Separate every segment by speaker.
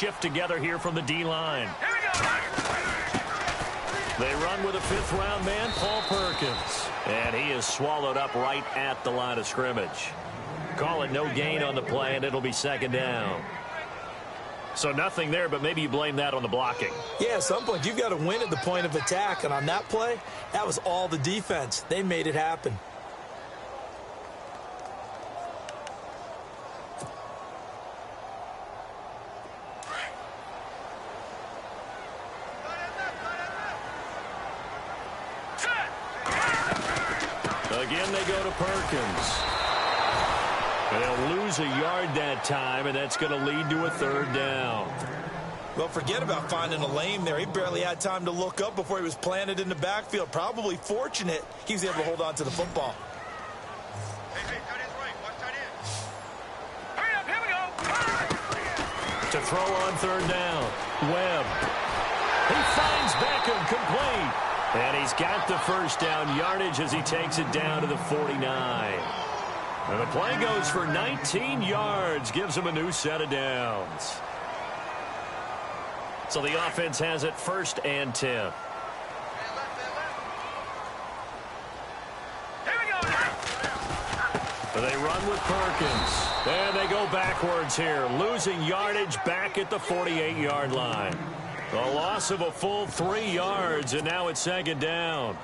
Speaker 1: shift together here from the D-line. They run with a fifth-round man, Paul Perkins. And he is swallowed up right at the line of scrimmage. Call it no gain on the play, and it'll be second down. So nothing there, but maybe you blame that on the blocking.
Speaker 2: Yeah, at some point, you've got to win at the point of attack. And on that play, that was all the defense. They made it happen.
Speaker 1: Again, they go to Perkins. They'll lose a yard that time, and that's going to lead to a third down.
Speaker 2: Well, forget about finding a lane there. He barely had time to look up before he was planted in the backfield. Probably fortunate he was able to hold on to the football.
Speaker 3: Hey, tight end's right. Watch tight end.
Speaker 4: Hurry up, here we go.
Speaker 1: To throw on third down, Webb. He finds Beckham complete. And he's got the first down yardage as he takes it down to the 49. And the play goes for 19 yards, gives him a new set of downs. So the offense has it 1st and 10.
Speaker 4: Here we go now.
Speaker 1: They run with Perkins. And they go backwards here, losing yardage back at the 48-yard line. A loss of a full 3 yards, and now it's second down.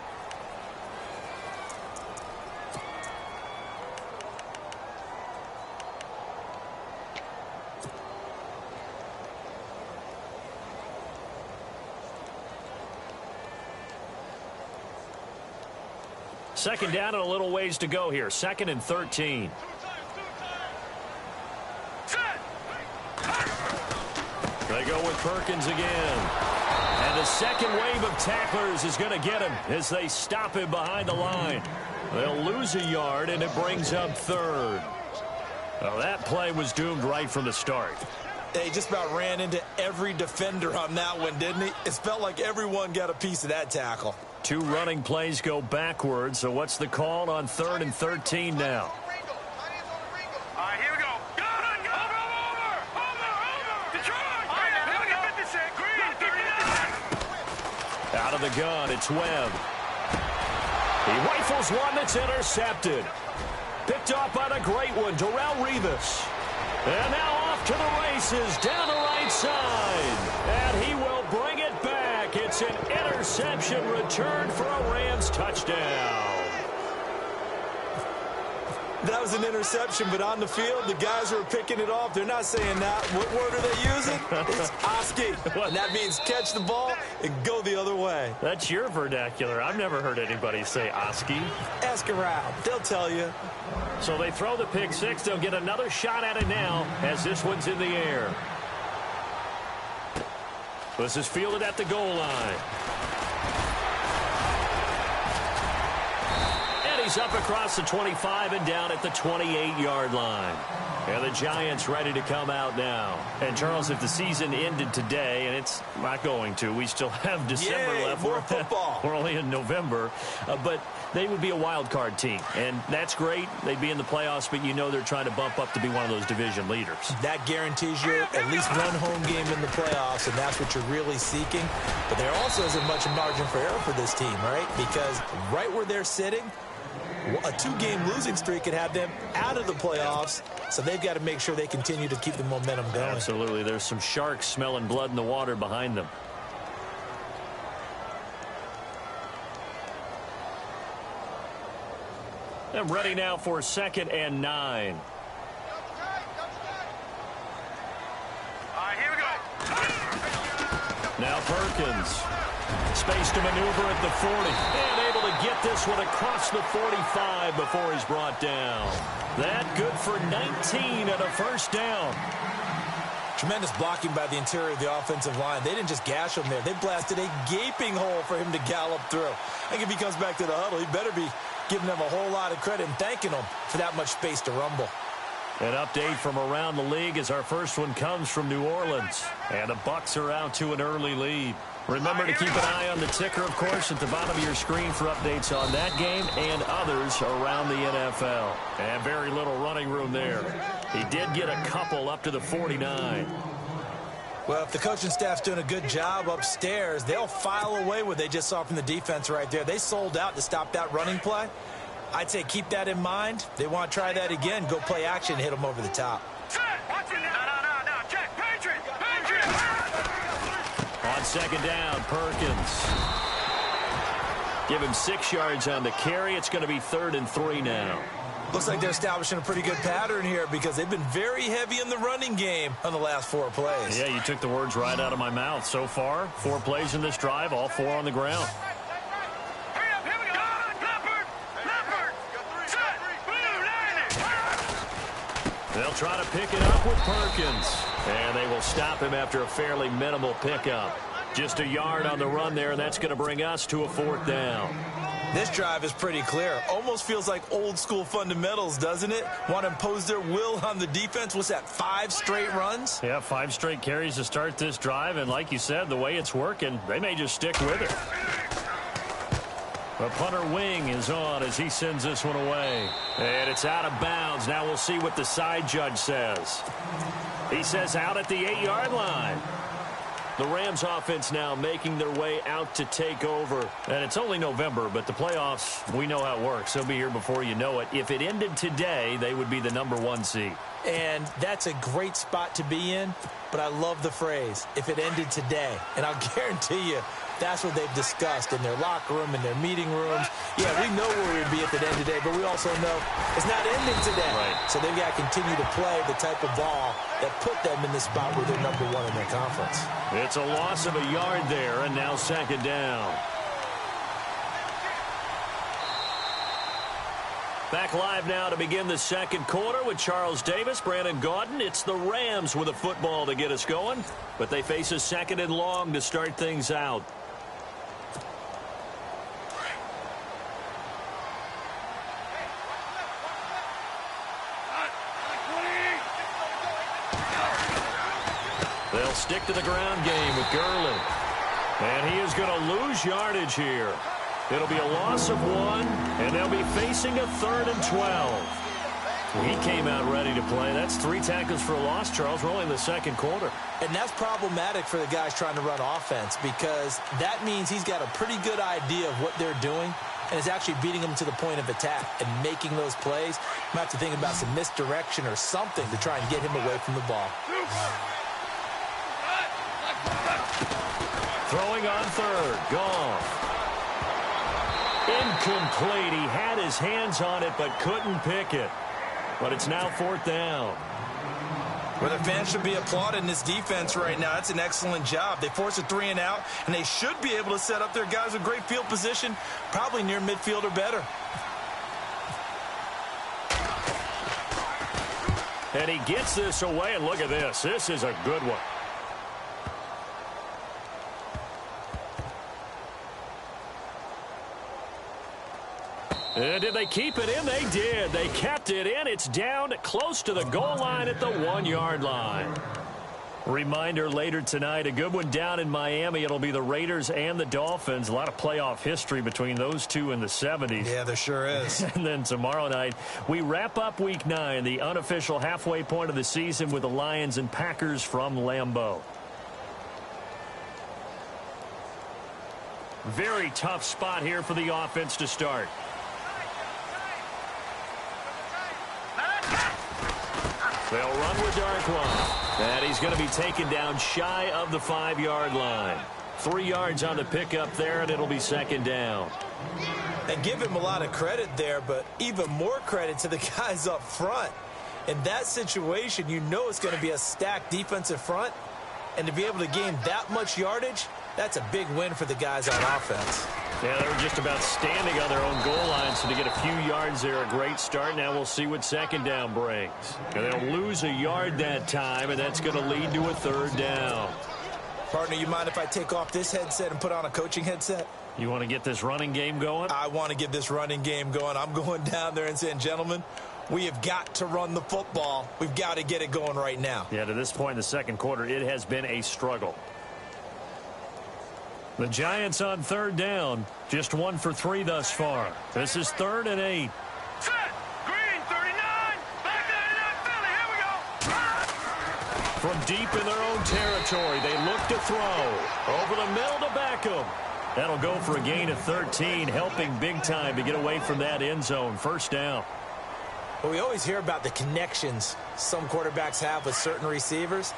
Speaker 1: Second down and a little ways to go here. 2nd and 13. They go with Perkins again. And the second wave of tacklers is going to get him as they stop him behind the line. They'll lose a yard, and it brings up 3rd. Well, that play was doomed right from the start.
Speaker 2: They just about ran into every defender on that one, didn't he? It felt like everyone got a piece of that tackle.
Speaker 1: 2 running plays go backwards, so what's the call on 3rd and 13 now?
Speaker 4: All right, here we go. Over. Detroit. Here we go.
Speaker 1: Out of the gun, it's Webb. He rifles one that's intercepted. Picked off by the great one, Darrelle Revis. And now off to the races, down the right side. And he will bring it back. It's an interception return for a Rams touchdown.
Speaker 2: That was an interception, but on the field, the guys who are picking it off, they're not saying that. What word are they using? It's Oski. And that means catch the ball and go the other way.
Speaker 1: That's your vernacular. I've never heard anybody say Oski.
Speaker 2: Ask around. They'll tell you.
Speaker 1: So they throw the pick six. They'll get another shot at it now as this one's in the air. This is fielded at the goal line. And he's up across the 25 and down at the 28-yard line. And the Giants ready to come out now. And, Charles, if the season ended today, and it's not going to, we still have December left.
Speaker 2: More football.
Speaker 1: We're only in November. But they would be a wild card team. And that's great. They'd be in the playoffs, but you know they're trying to bump up to be one of those division leaders.
Speaker 2: That guarantees you at least one home game in the playoffs, and that's what you're really seeking. But there also isn't much margin for error for this team, right? Because right where they're sitting, a 2-game losing streak could have them out of the playoffs, so they've got to make sure they continue to keep the momentum going.
Speaker 1: Absolutely. There's some sharks smelling blood in the water behind them. I'm ready now for 2nd and 9.
Speaker 4: All right, here we go.
Speaker 1: Now Perkins. Space to maneuver at the 40. And able to get this one across the 45 before he's brought down. That good for 19 and a first down.
Speaker 2: Tremendous blocking by the interior of the offensive line. They didn't just gash him there. They blasted a gaping hole for him to gallop through. I think if he comes back to the huddle, he better be giving them a whole lot of credit and thanking them for that much space to rumble.
Speaker 1: An update from around the league as our first one comes from New Orleans. And the Bucs are out to an early lead. Remember to keep an eye on the ticker, of course, at the bottom of your screen for updates on that game and others around the NFL. And very little running room there. He did get a couple up to the 49.
Speaker 2: Well, if the coaching staff's doing a good job upstairs, they'll file away what they just saw from the defense right there. They sold out to stop that running play. I'd say keep that in mind. They want to try that again, go play action, hit them over the top.
Speaker 4: No. Check. Patriot.
Speaker 1: On second down, Perkins. Give him 6 yards on the carry. It's going to be 3rd and 3 now.
Speaker 2: Looks like they're establishing a pretty good pattern here because they've been very heavy in the running game on the last 4 plays.
Speaker 1: Yeah, you took the words right out of my mouth. So far, 4 plays in this drive, all 4 on the ground.
Speaker 4: Hurry up, here we go. Leopard. Set. Blue,
Speaker 1: They'll try to pick it up with Perkins. And they will stop him after a fairly minimal pickup. Just a yard on the run there, and that's going to bring us to a 4th down.
Speaker 2: This drive is pretty clear. Almost feels like old school fundamentals, doesn't it? Want to impose their will on the defense. What's that, 5 straight runs?
Speaker 1: Yeah, 5 straight carries to start this drive, and like you said, the way it's working, they may just stick with it. The punter wing is on as he sends this one away. And it's out of bounds. Now we'll see what the side judge says. He says out at the 8-yard line. The Rams offense now making their way out to take over. And it's only November, but the playoffs, we know how it works. They'll be here before you know it. If it ended today, they would be the #1 seed.
Speaker 2: And that's a great spot to be in, but I love the phrase, if it ended today. And I'll guarantee you, that's what they've discussed in their locker room, in their meeting rooms. Yeah, we know where we'd be at the end today, but we also know it's not ending today.
Speaker 1: Right.
Speaker 2: So they've got to continue to play the type of ball that put them in the spot where they're #1 in their conference.
Speaker 1: It's a loss of a yard there, and now 2nd down. Back live now to begin the 2nd quarter with Charles Davis, Brandon Gaudin. It's the Rams with a football to get us going, but they face a 2nd and long to start things out. They'll stick to the ground game with Gurley. And he is going to lose yardage here. It'll be a loss of 1, and they'll be facing a 3rd and 12. He came out ready to play. That's 3 tackles for a loss, Charles. We're only in the 2nd quarter.
Speaker 2: And that's problematic for the guys trying to run offense because that means he's got a pretty good idea of what they're doing and is actually beating them to the point of attack and making those plays. You might have to think about some misdirection or something to try and get him away from the ball.
Speaker 1: Throwing on 3rd. Goff. Incomplete. He had his hands on it but couldn't pick it. But it's now 4th down.
Speaker 2: Well, the fans should be applauding this defense right now. That's an excellent job. They force a 3 and out, and they should be able to set up their guys with great field position, probably near midfield or better.
Speaker 1: And he gets this away, and look at this. This is a good one. Did they keep it in? They did. They kept it in. It's down close to the goal line at the 1-yard line. Reminder later tonight, a good one down in Miami. It'll be the Raiders and the Dolphins. A lot of playoff history between those two in the 70s.
Speaker 2: Yeah, there sure is.
Speaker 1: And then tomorrow night, we wrap up Week 9, the unofficial halfway point of the season with the Lions and Packers from Lambeau. Very tough spot here for the offense to start. They'll run with Darkwa. And he's going to be taken down shy of the 5-yard line. 3 yards on the pickup there, and it'll be 2nd down.
Speaker 2: And give him a lot of credit there, but even more credit to the guys up front. In that situation, you know it's going to be a stacked defensive front. And to be able to gain that much yardage, that's a big win for the guys on offense.
Speaker 1: Yeah, they were just about standing on their own goal line, so to get a few yards there, a great start. Now we'll see what 2nd down brings. And they'll lose a yard that time, and that's going to lead to a 3rd down.
Speaker 2: Partner, you mind if I take off this headset and put on a coaching headset?
Speaker 1: You want to get this running game going?
Speaker 2: I want to get this running game going. I'm going down there and saying, gentlemen, we have got to run the football. We've got to get it going right now.
Speaker 1: Yeah, to this point in the 2nd quarter, it has been a struggle. The Giants on 3rd down. Just 1 for 3 thus far. This is 3rd and 8.
Speaker 4: Set. Green, 39. Back 99, Philly. Here we go.
Speaker 1: From deep in their own territory, they look to throw. Over the middle to Beckham. That'll go for a gain of 13, helping big time to get away from that end zone. First down.
Speaker 2: Well, we always hear about the connections some quarterbacks have with certain receivers.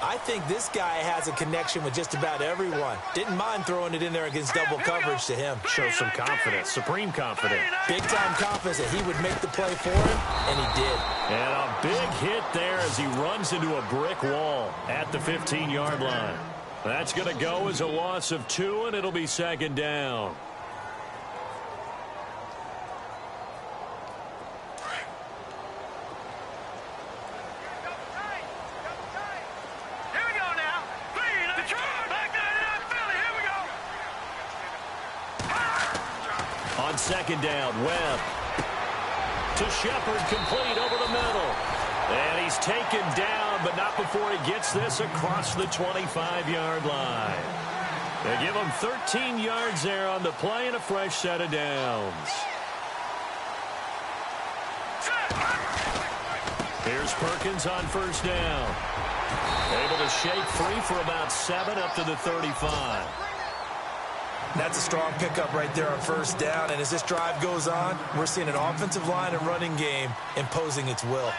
Speaker 2: I think this guy has a connection with just about everyone. Didn't mind throwing it in there against double coverage to him.
Speaker 1: Shows some confidence, supreme confidence.
Speaker 2: Big-time confidence that he would make the play for him, and he did.
Speaker 1: And a big hit there as he runs into a brick wall at the 15-yard line. That's going to go as a loss of 2, and it'll be second down. On second down, Webb to Shepard, complete over the middle. And he's taken down, but not before he gets this across the 25-yard line. They give him 13 yards there on the play and a fresh set of downs. Here's Perkins on first down. Able to shake free for about 7 up to the 35.
Speaker 2: That's a strong pickup right there on first down. And as this drive goes on, we're seeing an offensive line and running game imposing its will.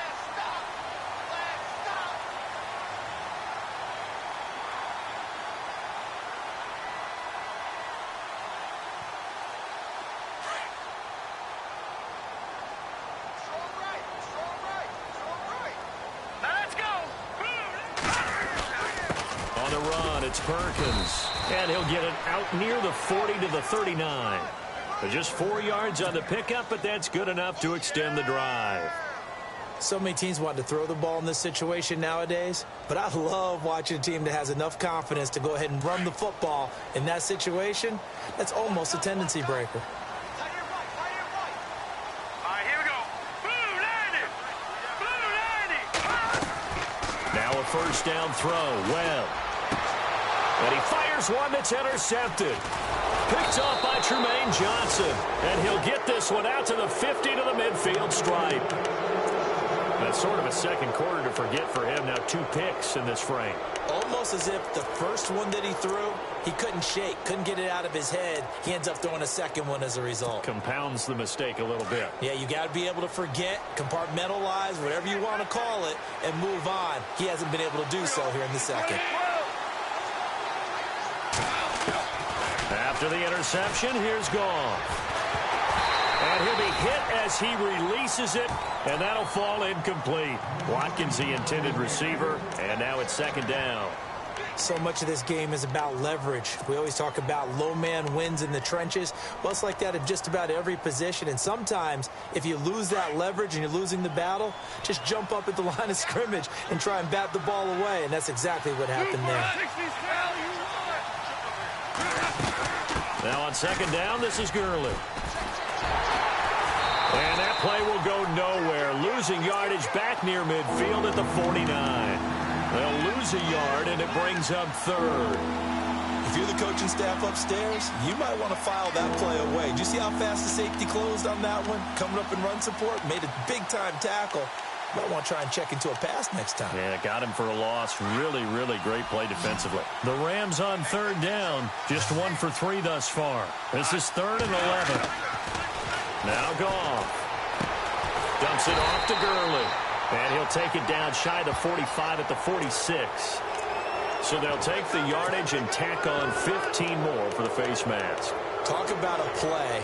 Speaker 1: On the run, it's Perkins. And he'll get it out near the 40 to the 39. Just 4 yards on the pickup, but that's good enough to extend the drive.
Speaker 2: So many teams want to throw the ball in this situation nowadays, but I love watching a team that has enough confidence to go ahead and run the football in that situation. That's almost a tendency breaker.
Speaker 1: Now a first down throw. Webb. And he fires one that's intercepted. Picked off by Tremaine Johnson. And he'll get this one out to the 50 to the midfield stripe. That's sort of a second quarter to forget for him. Now 2 picks in this frame.
Speaker 2: Almost as if the first one that he threw, he couldn't shake, couldn't get it out of his head. He ends up throwing a second one as a result.
Speaker 1: Compounds the mistake a little bit.
Speaker 2: Yeah, you got to be able to forget, compartmentalize, whatever you want to call it, and move on. He hasn't been able to do so here in the second.
Speaker 1: After the interception, here's Goff. And he'll be hit as he releases it, and that'll fall incomplete. Watkins, the intended receiver, and now it's second down.
Speaker 2: So much of this game is about leverage. We always talk about low man wins in the trenches. Well, it's like that in just about every position. And sometimes, if you lose that leverage and you're losing the battle, just jump up at the line of scrimmage and try and bat the ball away. And that's exactly what happened there.
Speaker 1: Now on second down, this is Gurley. And that play will go nowhere. Losing yardage back near midfield at the 49. They'll lose a yard, and it brings up third.
Speaker 2: If you're the coaching staff upstairs, you might want to file that play away. Do you see how fast the safety closed on that one? Coming up in run support, made a big-time tackle. Might want to try and check into a pass next time.
Speaker 1: Yeah, got him for a loss. Really, really great play defensively. The Rams on third down. Just 1 for 3 thus far. This is 3rd and 11. Now Goff. Dumps it off to Gurley. And he'll take it down shy of the 45 at the 46. So they'll take the yardage and tack on 15 more for the face mask.
Speaker 2: Talk about a play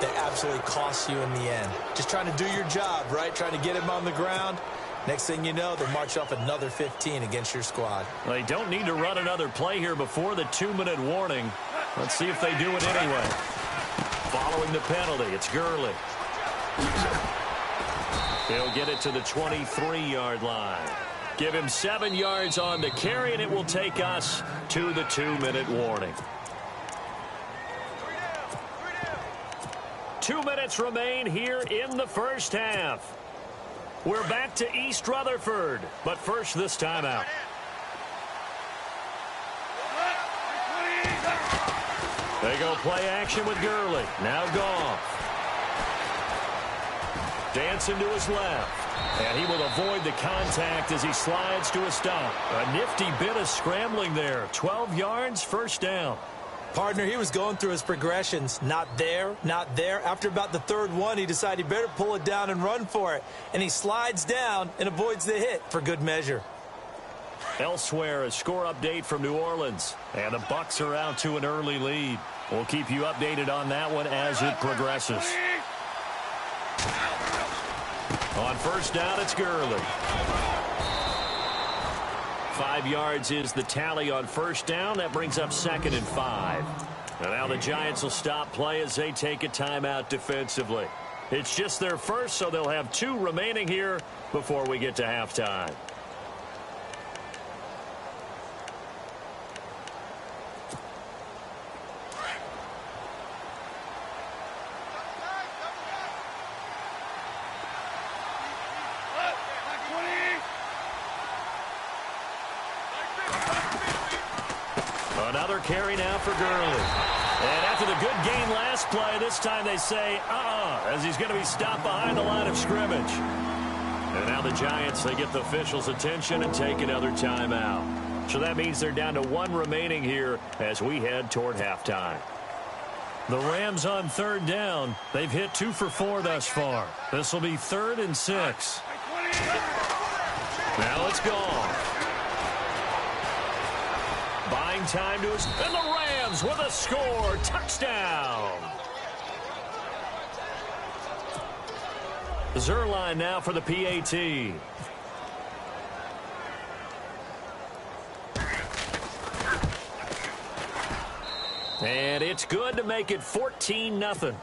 Speaker 2: that absolutely costs you in the end. Just trying to do your job, right? Trying to get him on the ground. Next thing you know, they march off another 15 against your squad.
Speaker 1: They don't need to run another play here before the 2-minute warning. Let's see if they do it anyway. Following the penalty, it's Gurley. He'll get it to the 23-yard line. Give him 7 yards on the carry, and it will take us to the 2-minute warning. 2 minutes remain here in the first half. We're back to East Rutherford, but first this timeout. They go play action with Gurley. Now Goff. Dancing to his left. And he will avoid the contact as he slides to a stop. A nifty bit of scrambling there. 12 yards, first down.
Speaker 2: Partner, he was going through his progressions. Not there, not there. After about the third one, he decided he better pull it down and run for it. And he slides down and avoids the hit for good measure.
Speaker 1: Elsewhere, a score update from New Orleans. And the Bucs are out to an early lead. We'll keep you updated on that one as it progresses. On first down, it's Gurley. 5 yards is the tally on first down. That brings up 2nd and 5. And now the Giants will stop play as they take a timeout defensively. It's just their first, so they'll have 2 remaining here before we get to halftime. Another carry now for Gurley. And after the good gain last play, this time they say, as he's going to be stopped behind the line of scrimmage. And now the Giants, they get the officials' attention and take another timeout. So that means they're down to 1 remaining here as we head toward halftime. The Rams on third down. They've hit 2 for 4 thus far. This will be 3rd and 6. Now it's gone. Buying time to us. And the Rams with a score. Touchdown. Zerline now for the PAT. And it's good to make it 14-0.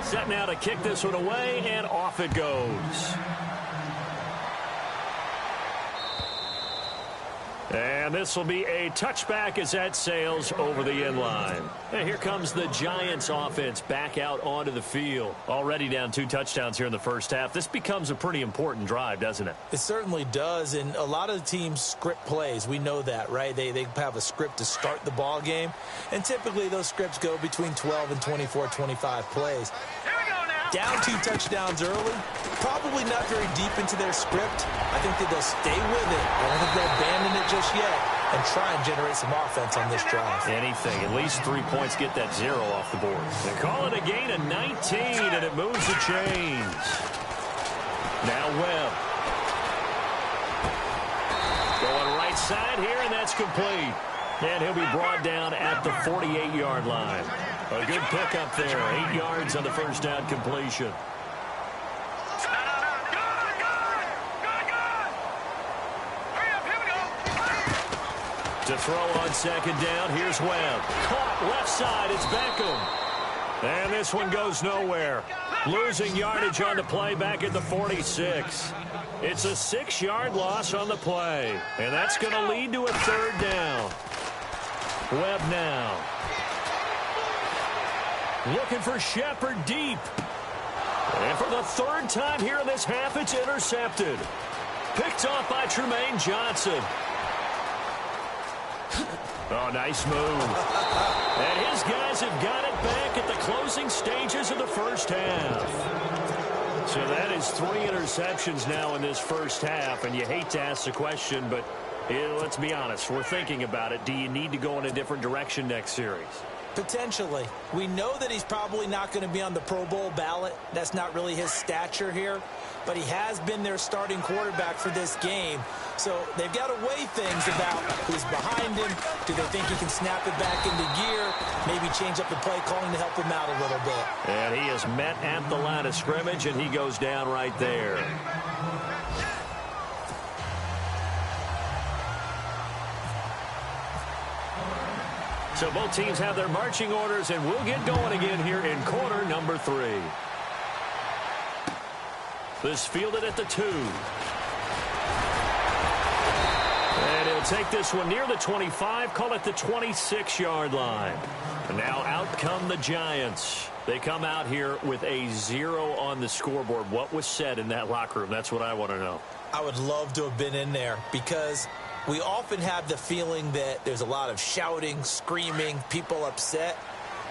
Speaker 1: Set now to kick this one away, and off it goes. And this will be a touchback as that sails over the end line. And here comes the Giants offense back out onto the field. Already down 2 touchdowns here in the first half. This becomes a pretty important drive, doesn't it?
Speaker 2: It certainly does, and a lot of the teams script plays. We know that, right? They have a script to start the ball game, and typically those scripts go between 12 and 24, 25 plays. Down 2 touchdowns early, probably not very deep into their script. I think that they'll stay with it. I don't think they'll abandon it just yet and try and generate some offense on this drive.
Speaker 1: Anything, at least 3 points, get that 0 off the board. They call it a gain of 19, and it moves the chains. Now Webb. Going right side here, and that's complete. And he'll be brought down at the 48-yard line. A good pickup there. 8 yards on the first down completion. To throw on second down, here's Webb. Caught left side, it's Beckham. And this one goes nowhere. Losing yardage on the play back at the 46. It's a 6-yard loss on the play. And that's going to lead to a 3rd down. Webb now. Looking for Shepard deep. And for the 3rd time here in this half, it's intercepted. Picked off by Tremaine Johnson. Oh, nice move. And his guys have got it back at the closing stages of the first half. So that is 3 interceptions now in this first half. And you hate to ask the question, but let's be honest. We're thinking about it. Do you need to go in a different direction next series?
Speaker 2: Potentially. We know that he's probably not going to be on the Pro Bowl ballot. That's not really his stature here. But he has been their starting quarterback for this game. So they've got to weigh things about who's behind him. Do they think he can snap it back into gear? Maybe change up the play calling to help him out a little bit.
Speaker 1: And he is met at the line of scrimmage, and he goes down right there. So both teams have their marching orders, and we'll get going again here in quarter number 3. This fielded at the 2. And he'll take this one near the 25, call it the 26-yard line. And now out come the Giants. They come out here with a 0 on the scoreboard. What was said in that locker room? That's what I want to know.
Speaker 2: I would love to have been in there because we often have the feeling that there's a lot of shouting, screaming, people upset.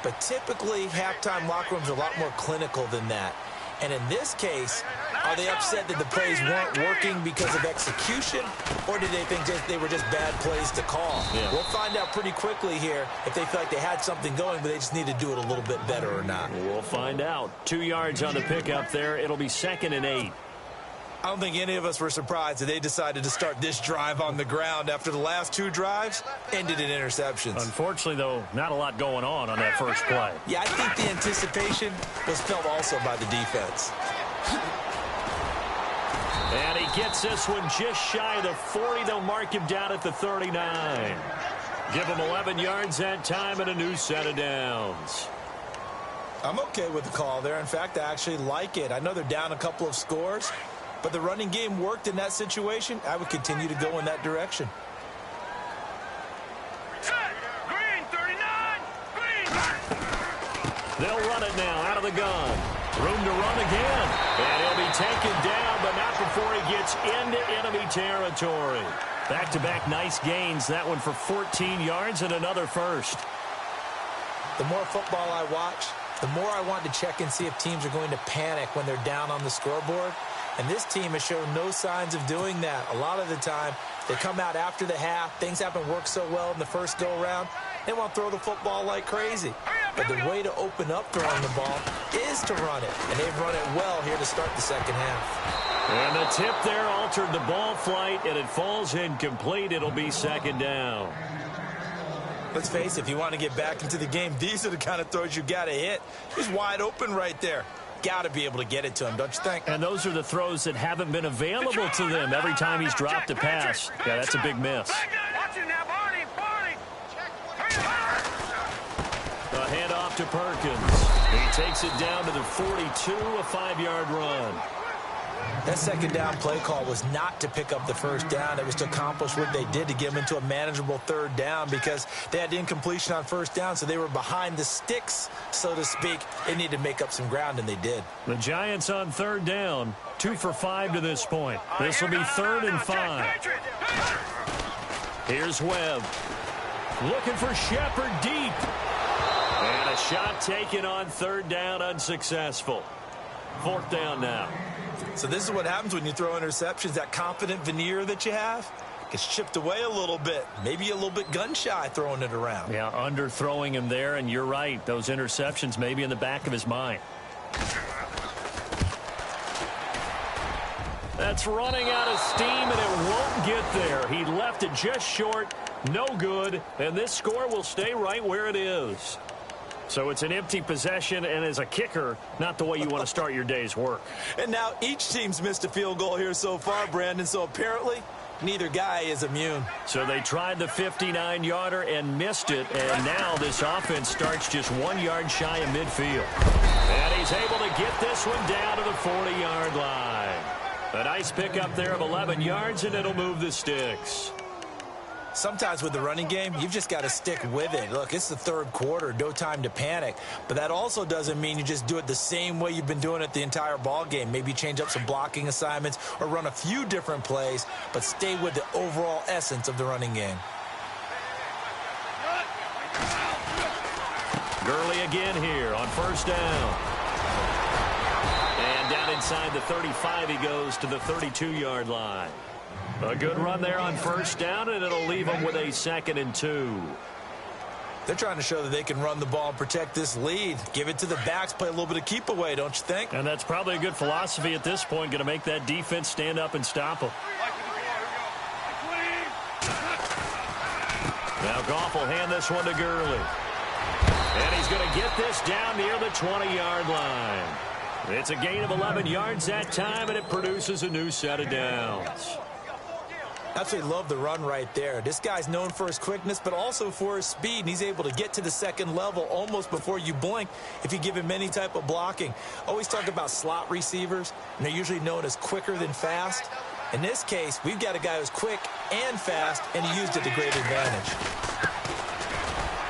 Speaker 2: But typically, halftime locker rooms are a lot more clinical than that. And in this case, are they upset that the plays weren't working because of execution, or did they think they were just bad plays to call?
Speaker 1: Yeah.
Speaker 2: We'll find out pretty quickly here if they feel like they had something going, but they just need to do it a little bit better or not.
Speaker 1: We'll find out. 2 yards on the pickup there. It'll be 2nd and 8.
Speaker 2: I don't think any of us were surprised that they decided to start this drive on the ground after the last 2 drives ended in interceptions.
Speaker 1: Unfortunately, though, not a lot going on that first play.
Speaker 2: Yeah, I think the anticipation was felt also by the defense.
Speaker 1: And he gets this one just shy of the 40. They'll mark him down at the 39. Give him 11 yards that time and a new set of downs.
Speaker 2: I'm okay with the call there. In fact, I actually like it. I know they're down a couple of scores, but the running game worked in that situation. I would continue to go in that direction.
Speaker 4: Green, 39. Green.
Speaker 1: They'll run it now out of the gun. Room to run again. And he'll be taken down, but not before he gets into enemy territory. Back-to-back nice gains. That one for 14 yards and another first.
Speaker 2: The more football I watch, the more I want to check and see if teams are going to panic when they're down on the scoreboard. And this team has shown no signs of doing that. A lot of the time, they come out after the half. Things haven't worked so well in the first go-around. They want to throw the football like crazy. But the way to open up throwing the ball is to run it. And they've run it well here to start the second half.
Speaker 1: And the tip there altered the ball flight, and it falls incomplete. It'll be 2nd down.
Speaker 2: Let's face it, if you want to get back into the game, these are the kind of throws you got to hit. He's wide open right there. Got to be able to get it to him, don't you think?
Speaker 1: And those are the throws that haven't been available to them every time he's dropped a pass. Yeah, that's a big miss.
Speaker 4: Watch it now, Barney. Barney.
Speaker 1: A handoff to Perkins. He takes it down to the 42, a 5-yard run.
Speaker 2: That second down play call was not to pick up the first down. It was to accomplish what they did to get them into a manageable 3rd down because they had incompletion on first down, so they were behind the sticks, so to speak. They needed to make up some ground, and they did.
Speaker 1: The Giants on 3rd down, 2 for 5 to this point. This will be 3rd and 5. Here's Webb. Looking for Shepard deep. And a shot taken on 3rd down, unsuccessful. 4th down now.
Speaker 2: So this is what happens when you throw interceptions. That confident veneer that you have gets chipped away a little bit. Maybe a little bit gun-shy throwing it around.
Speaker 1: Yeah, underthrowing him there, and you're right. Those interceptions may be in the back of his mind. That's running out of steam, and it won't get there. He left it just short, no good, and this score will stay right where it is. So it's an empty possession, and as a kicker, not the way you want to start your day's work.
Speaker 2: And now each team's missed a field goal here so far, Brandon, so apparently neither guy is immune.
Speaker 1: So they tried the 59-yarder and missed it, and now this offense starts just 1 yard shy of midfield. And he's able to get this one down to the 40-yard line. A nice pickup there of 11 yards, and it'll move the sticks.
Speaker 2: Sometimes with the running game, you've just got to stick with it. Look, it's the 3rd quarter, no time to panic. But that also doesn't mean you just do it the same way you've been doing it the entire ball game. Maybe change up some blocking assignments or run a few different plays, but stay with the overall essence of the running game.
Speaker 1: Gurley again here on 1st down. And down inside the 35 he goes to the 32-yard line. A good run there on 1st down, and it'll leave them with a 2nd and 2.
Speaker 2: They're trying to show that they can run the ball and protect this lead. Give it to the backs, play a little bit of keep away, don't you think?
Speaker 1: And that's probably a good philosophy at this point, going to make that defense stand up and stop them. Now Goff will hand this one to Gurley. And he's going to get this down near the 20-yard line. It's a gain of 11 yards that time, and it produces a new set of downs.
Speaker 2: Absolutely love the run right there. This guy's known for his quickness, but also for his speed, and he's able to get to the 2nd level almost before you blink if you give him any type of blocking. Always talk about slot receivers, and they're usually known as quicker than fast. In this case, we've got a guy who's quick and fast, and he used it to great advantage.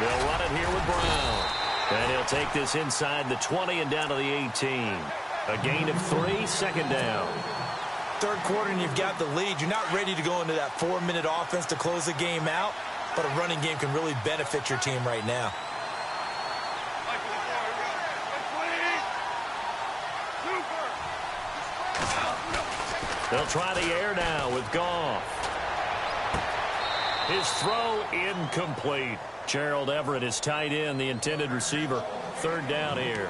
Speaker 1: They'll run it here with Brown. And he'll take this inside the 20 and down to the 18. A gain of 3, 2nd down.
Speaker 2: 3rd quarter and you've got the lead. You're not ready to go into that 4-minute offense to close the game out, but a running game can really benefit your team right now.
Speaker 1: They'll try the air now with Goff. His throw incomplete. Gerald Everett is tight end, the intended receiver. Third down here.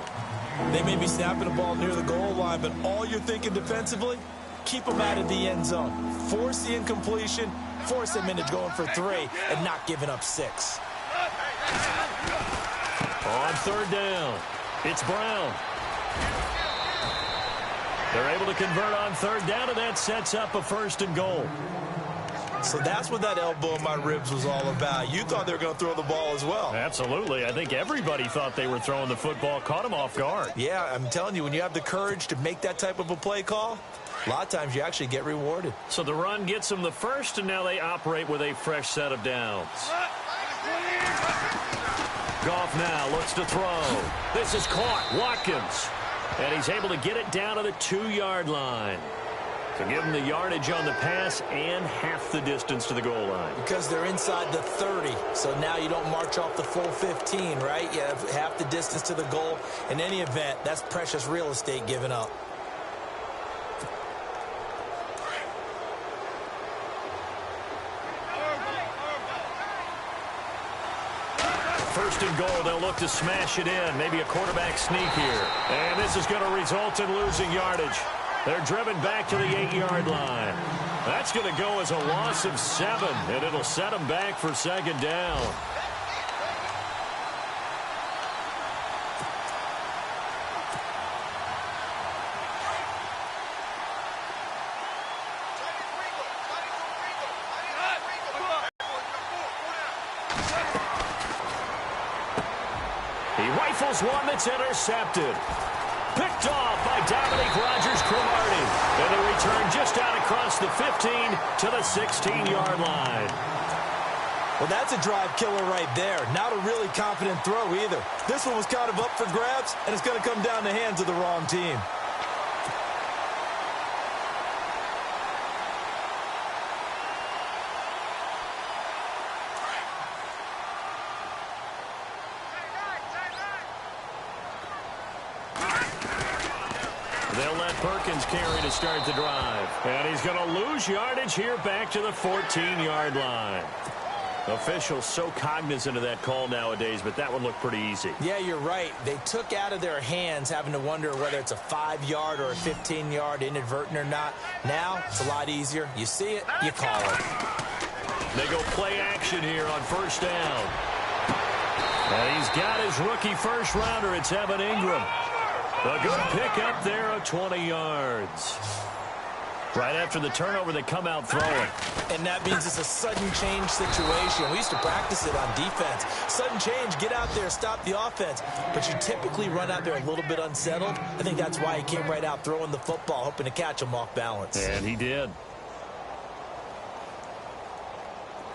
Speaker 2: They may be snapping the ball near the goal line, but all you're thinking defensively, keep them out of the end zone. Force the incompletion, force them into going for 3, and not giving up 6.
Speaker 1: On third down, it's Brown. They're able to convert on third down, and that sets up a 1st and goal.
Speaker 2: So that's what that elbow in my ribs was all about. You thought they were going to throw the ball as well.
Speaker 1: Absolutely. I think everybody thought they were throwing the football, caught them off guard.
Speaker 2: Yeah, I'm telling you, when you have the courage to make that type of a play call, a lot of times you actually get rewarded.
Speaker 1: So the run gets them the first, and now they operate with a fresh set of downs. Goff now looks to throw. This is caught. Watkins. And he's able to get it down to the 2-yard line. To give them the yardage on the pass and half the distance to the goal line.
Speaker 2: Because they're inside the 30, so now you don't march off the full 15, right? You have half the distance to the goal. In any event, that's precious real estate given up.
Speaker 1: First and goal, they'll look to smash it in. Maybe a quarterback sneak here. And this is going to result in losing yardage. They're driven back to the 8-yard line. That's going to go as a loss of 7, and it'll set them back for 2nd down. He rifles one that's intercepted. Picked off by Dominique Rodgers-Cromartie. And they return just out across the 15 to the 16-yard line.
Speaker 2: Well, that's a drive killer right there. Not a really confident throw either. This one was kind of up for grabs, and it's going to come down the hands of the wrong team.
Speaker 1: They'll let Perkins carry to start the drive. And he's going to lose yardage here back to the 14-yard line. Officials so cognizant of that call nowadays, but that one looked pretty easy.
Speaker 2: Yeah, you're right. They took out of their hands having to wonder whether it's a 5-yard or a 15-yard inadvertent or not. Now, it's a lot easier. You see it, you call it.
Speaker 1: They go play action here on first down. And he's got his rookie first-rounder. It's Evan Ingram. A good pick up there of 20 yards. Right after the turnover, they come out throwing.
Speaker 2: And that means it's a sudden change situation. We used to practice it on defense. Sudden change, get out there, stop the offense. But you typically run out there a little bit unsettled. I think that's why he came right out throwing the football, hoping to catch him off balance.
Speaker 1: And he did.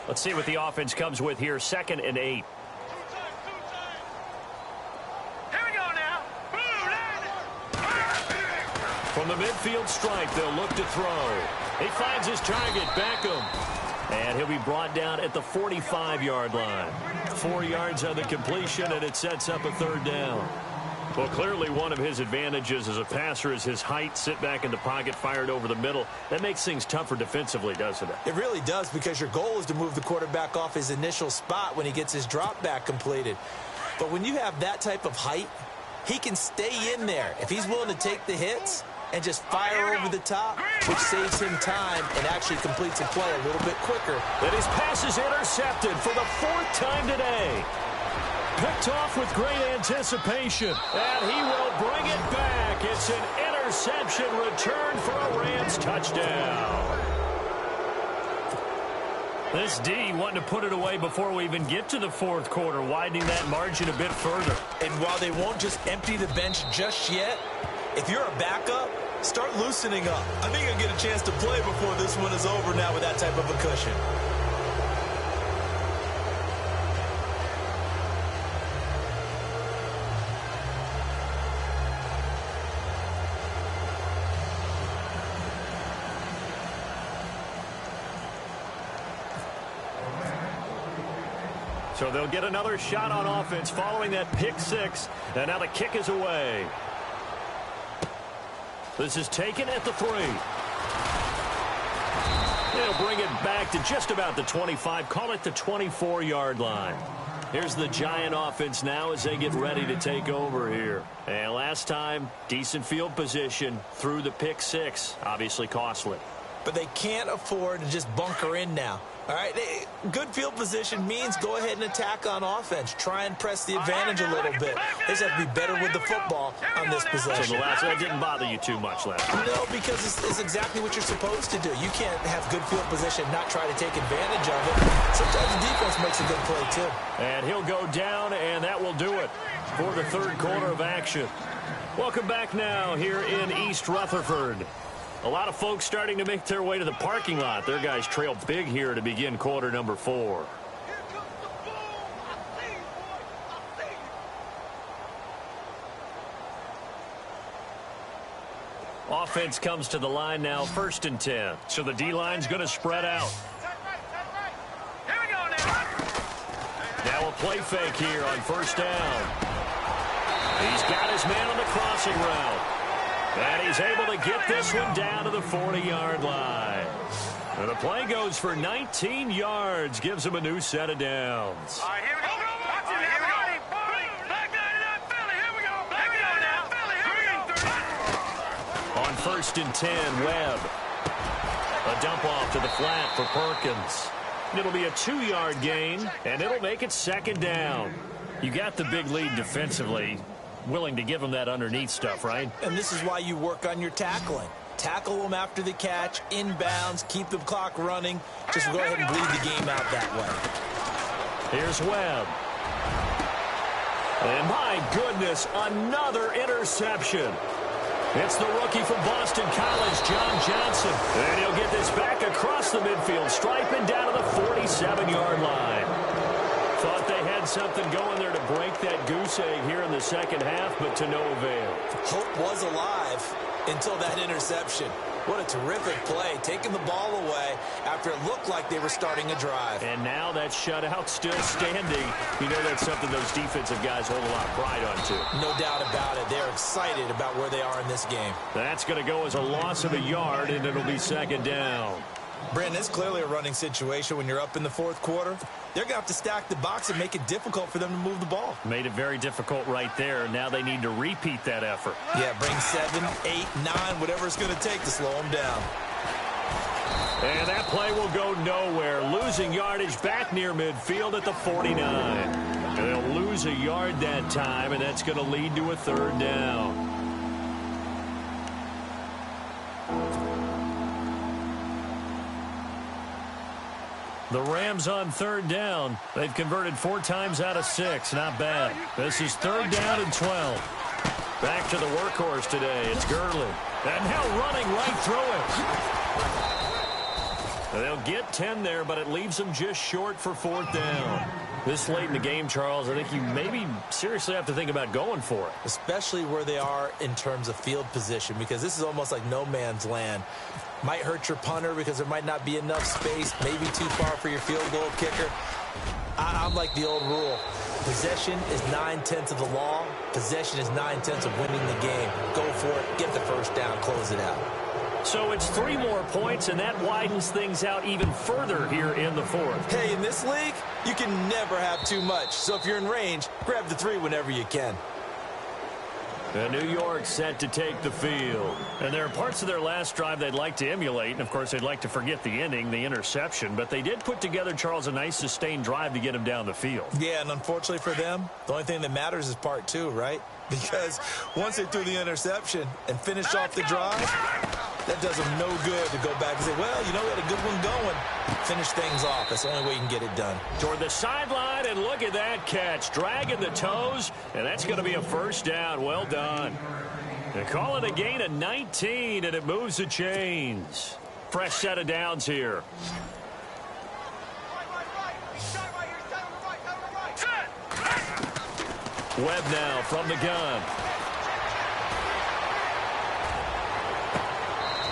Speaker 1: Let's see what the offense comes with here. 2nd and 8. From the midfield stripe, they'll look to throw. He finds his target, Beckham. And he'll be brought down at the 45-yard line. 4 yards on the completion, and it sets up a 3rd down. Well, clearly one of his advantages as a passer is his height. Sit back in the pocket, fired over the middle. That makes things tougher defensively, doesn't it?
Speaker 2: It really does, because your goal is to move the quarterback off his initial spot when he gets his drop back completed. But when you have that type of height, he can stay in there. If he's willing to take the hits and just fire over the top, which saves him time and actually completes a play a little bit quicker.
Speaker 1: And his pass is intercepted for the 4th time today. Picked off with great anticipation, and he will bring it back. It's an interception return for a Rams touchdown. This D wanting to put it away before we even get to the 4th quarter, widening that margin a bit further.
Speaker 2: And while they won't just empty the bench just yet, if you're a backup, start loosening up. I think you'll get a chance to play before this one is over now with that type of a cushion.
Speaker 1: So they'll get another shot on offense following that pick 6, and now the kick is away. This is taken at the 3. They'll bring it back to just about the 25, call it the 24-yard line. Here's the Giant offense now as they get ready to take over here. And last time, decent field position through the pick six. Obviously costly.
Speaker 2: But they can't afford to just bunker in now. All right, good field position means go ahead and attack on offense. Try and press the advantage a little bit. They just have to be better with the football on this possession.
Speaker 1: So that didn't bother you too much last time?
Speaker 2: No, because it's exactly what you're supposed to do. You can't have good field position and not try to take advantage of it. Sometimes the defense makes a good play, too.
Speaker 1: And he'll go down, and that will do it for the third quarter of action. Welcome back now here in East Rutherford. A lot of folks starting to make their way to the parking lot. Their guys trail big here to begin quarter number 4. Offense comes to the line now, 1st and 10. So the D-line's going to spread out.
Speaker 4: Here we go now.
Speaker 1: Now a play fake here on 1st down. He's got his man on the crossing route. And he's able to get this one down to the 40-yard line. And the play goes for 19 yards, gives him a new set of downs.
Speaker 4: All right, here we go. Watch it now. Back down to that Philly. Here we go. Back down to that Philly. Here we go.
Speaker 1: On 1st and 10, Webb. A dump off to the flat for Perkins. It'll be a 2-yard gain, and it'll make it 2nd down. You got the big lead defensively. Willing to give them that underneath stuff, right?
Speaker 2: And this is why you work on your tackling. Tackle them after the catch, inbounds, keep the clock running. Just go ahead and bleed the game out that way.
Speaker 1: Here's Webb. And my goodness, another interception. It's the rookie from Boston College, John Johnson. And he'll get this back across the midfield stripe and down to the 47-yard line. Thought they had something going there to break that goose egg here in the second half, but to no avail.
Speaker 2: Hope was alive until that interception. What a terrific play, taking the ball away after it looked like they were starting a drive.
Speaker 1: And now that shutout still standing. You know that's something those defensive guys hold a lot of pride on, too.
Speaker 2: No doubt about it. They're excited about where they are in this game.
Speaker 1: That's going to go as a loss of a yard, and it'll be 2nd down.
Speaker 2: Brandon, it's clearly a running situation when you're up in the 4th quarter. They're going to have to stack the box and make it difficult for them to move the ball.
Speaker 1: Made it very difficult right there. Now they need to repeat that effort.
Speaker 2: Yeah, bring 7, 8, 9, whatever it's going to take to slow them down.
Speaker 1: And that play will go nowhere. Losing yardage back near midfield at the 49. And they'll lose a yard that time, and that's going to lead to a 3rd down. The Rams on 3rd down. They've converted 4 times out of 6. Not bad. This is 3rd down and 12. Back to the workhorse today. It's Gurley. And now running right through it. They'll get 10 there, but it leaves them just short for 4th down. This late in the game, Charles, I think you maybe seriously have to think about going for it.
Speaker 2: Especially where they are in terms of field position, because this is almost like no man's land. Might hurt your punter because there might not be enough space, maybe too far for your field goal kicker. I'm like the old rule. Possession is 9/10 of the law. Possession is 9/10 of winning the game. Go for it. Get the 1st down. Close it out.
Speaker 1: So it's 3 more points, and that widens things out even further here in the 4th.
Speaker 2: Hey, in this league, you can never have too much. So if you're in range, grab the 3 whenever you can.
Speaker 1: And New York set to take the field. And there are parts of their last drive they'd like to emulate. And, of course, they'd like to forget the ending, the interception. But they did put together, Charles, a nice sustained drive to get him down the field.
Speaker 2: Yeah, and unfortunately for them, the only thing that matters is part 2, right? Because once they threw the interception and finished off the drive, that does them no good to go back and say, well, you know, we had a good one going. Finish things off. That's the only way you can get it done.
Speaker 1: Toward the sideline, and look at that catch. Dragging the toes, and that's going to be a 1st down. Well done. They call it a gain of 19, and it moves the chains. Fresh set of downs here. Webb now from the gun.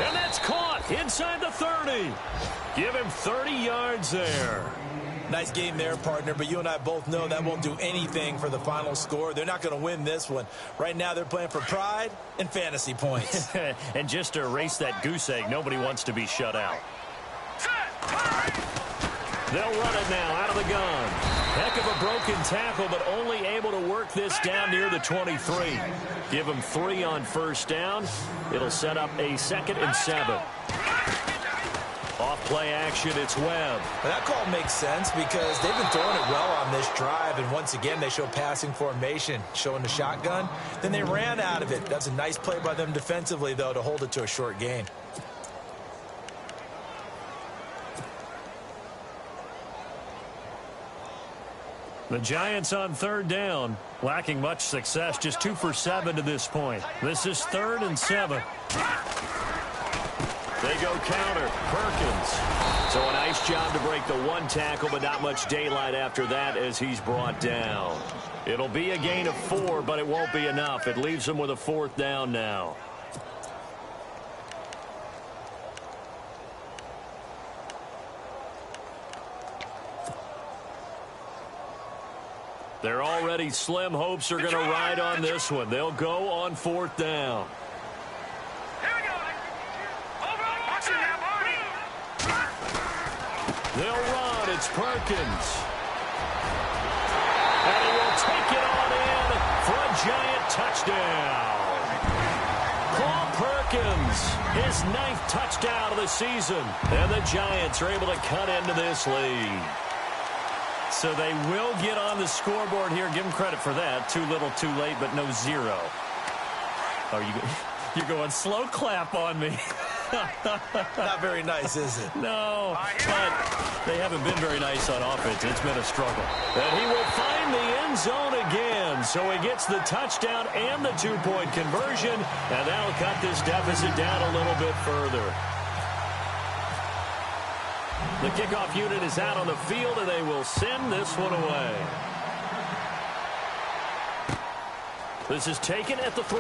Speaker 1: And that's caught inside the 30. Give him 30 yards there.
Speaker 2: Nice game there, partner, but you and I both know that won't do anything for the final score. They're not going to win this one. Right now, they're playing for pride and fantasy points.
Speaker 1: And just to erase that goose egg, nobody wants to be shut out. They'll run it now out of the gun. Heck of a broken tackle, but only able to work this down near the 23. Give them 3 on first down. It'll set up a 2nd and 7. Off play action, it's Webb.
Speaker 2: Well, that call makes sense because they've been throwing it well on this drive, and once again they show passing formation, showing the shotgun. Then they ran out of it. That's a nice play by them defensively, though, to hold it to a short gain.
Speaker 1: The Giants on 3rd down, lacking much success, just 2 for 7 to this point. This is 3rd and 7. They go counter. Perkins. So a nice job to break the 1 tackle, but not much daylight after that as he's brought down. It'll be a gain of 4, but it won't be enough. It leaves them with a 4th down now. They're already slim. Hopes are going to ride on this one. They'll go on 4th down. They'll run. It's Perkins. And he will take it on in for a Giant touchdown. Paul Perkins, his 9th touchdown of the season. And the Giants are able to cut into this lead. So they will get on the scoreboard here. Give them credit for that. Too little, too late, but no 0. Oh, you're going slow clap on me.
Speaker 2: Not very nice, is it?
Speaker 1: No, but they haven't been very nice on offense. It's been a struggle. And he will find the end zone again. So he gets the touchdown and the 2-point conversion. And that'll cut this deficit down a little bit further. The kickoff unit is out on the field, and they will send this one away. This is taken at the 3.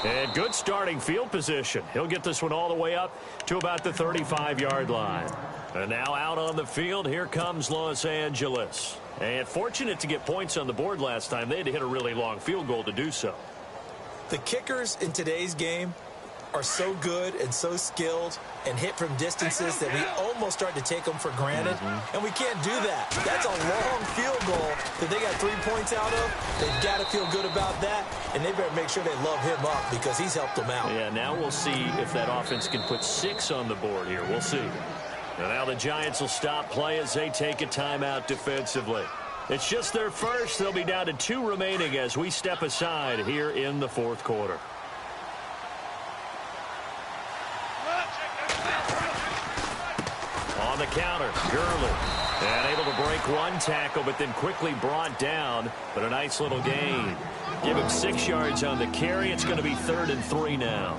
Speaker 1: And good starting field position. He'll get this one all the way up to about the 35-yard line. And now out on the field, here comes Los Angeles. And fortunate to get points on the board last time. They had to hit a really long field goal to do so.
Speaker 2: The kickers in today's game are so good and so skilled and hit from distances that we almost start to take them for granted. And we can't do that. That's a long field goal that they got 3 points out of. They've got to feel good about that, and they better make sure they love him up because he's helped them out.
Speaker 1: Yeah, now we'll see if that offense can put 6 on the board here. We'll see. And now the Giants will stop play as they take a timeout defensively. It's just their first. They'll be down to 2 remaining as we step aside here in the 4th quarter. On the counter, Gurley. And able to break 1 tackle, but then quickly brought down. But a nice little gain. Give him 6 yards on the carry. It's going to be 3rd and 3 now.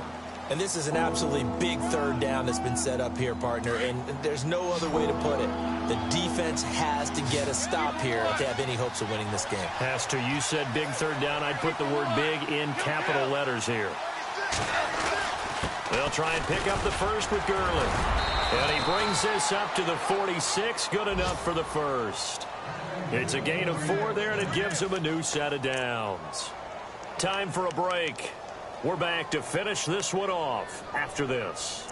Speaker 2: And this is an absolutely big 3rd down that's been set up here, partner. And there's no other way to put it. The defense has to get a stop here if they have any hopes of winning this game.
Speaker 1: Has to. You said big 3rd down. I'd put the word big in capital letters here. They'll try and pick up the first with Gurley. And he brings this up to the 46. Good enough for the first. It's a gain of 4 there, and it gives him a new set of downs. Time for a break. We're back to finish this one off after this.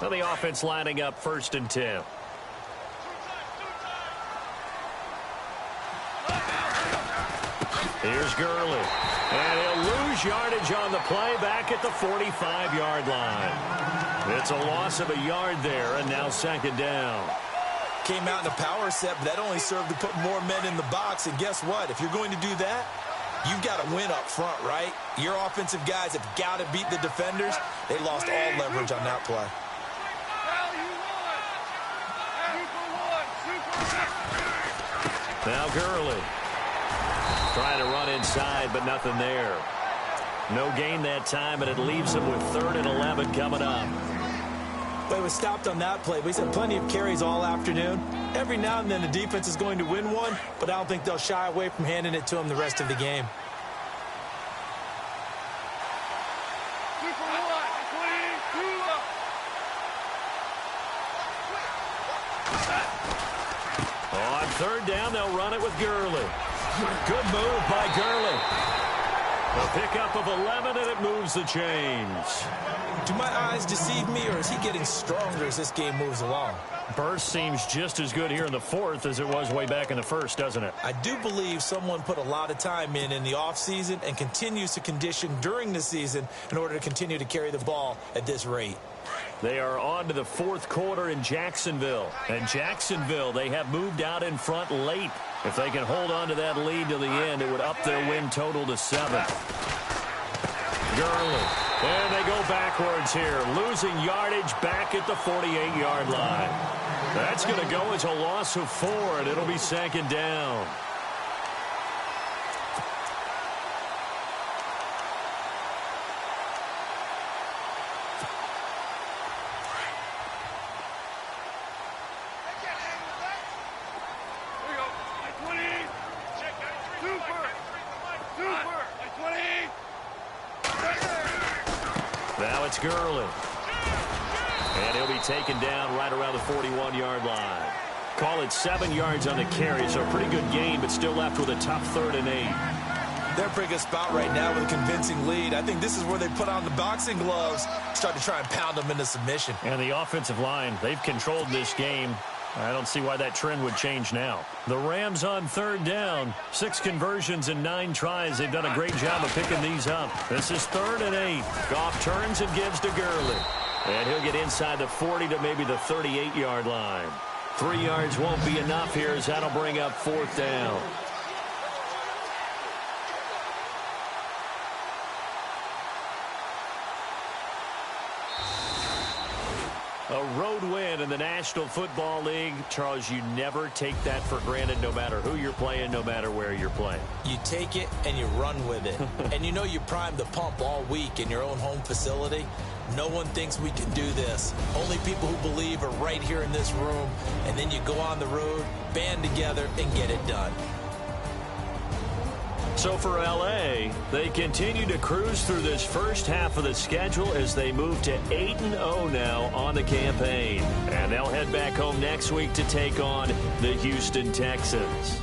Speaker 1: Now the offense lining up 1st and 10. Here's Gurley. And he'll lose yardage on the play back at the 45-yard line. It's a loss of a yard there, and now 2nd down.
Speaker 2: Came out in a power set, but that only served to put more men in the box. And guess what? If you're going to do that, you've got to win up front, right? Your offensive guys have got to beat the defenders. They lost all leverage on that play.
Speaker 1: Now Gurley. Trying to run inside, but nothing there. No gain that time, and it leaves him with 3rd and 11 coming up.
Speaker 2: But he was stopped on that play. He's had plenty of carries all afternoon. Every now and then the defense is going to win one, but I don't think they'll shy away from handing it to him the rest of the game.
Speaker 1: On third down, they'll run it with Gurley. Good move by Gurley. A pickup of 11, and it moves the chains.
Speaker 2: Do my eyes deceive me, or is he getting stronger as this game moves along?
Speaker 1: Burst seems just as good here in the fourth as it was way back in the first, doesn't it?
Speaker 2: I do believe someone put a lot of time in the offseason and continues to condition during the season in order to continue to carry the ball at this rate.
Speaker 1: They are on to the fourth quarter in Jacksonville. And Jacksonville, they have moved out in front late. If they can hold on to that lead to the end, it would up their win total to 7. Gurley. And they go backwards here, losing yardage back at the 48-yard line. That's going to go as a loss of 4, and it'll be second down. Now it's Gurley. And he'll be taken down right around the 41-yard line. Call it 7 yards on the carry, so a pretty good gain, but still left with a tough 3rd and 8.
Speaker 2: They're a pretty good spot right now with a convincing lead. I think this is where they put on the boxing gloves, start to try and pound them into submission.
Speaker 1: And the offensive line, they've controlled this game. I don't see why that trend would change now. The Rams on 3rd down. 6 conversions and 9 tries. They've done a great job of picking these up. This is 3rd and 8. Goff turns and gives to Gurley. And he'll get inside the 40 to maybe the 38-yard line. 3 yards won't be enough here as that'll bring up 4th down. A road win in the National Football League. Charles, you never take that for granted no matter who you're playing, no matter where you're playing.
Speaker 2: You take it and you run with it. And you know you primed the pump all week in your own home facility. No one thinks we can do this. Only people who believe are right here in this room. And then you go on the road, band together, and get it done.
Speaker 1: So for L.A., they continue to cruise through this first half of the schedule as they move to 8-0 now on the campaign. And they'll head back home next week to take on the Houston Texans.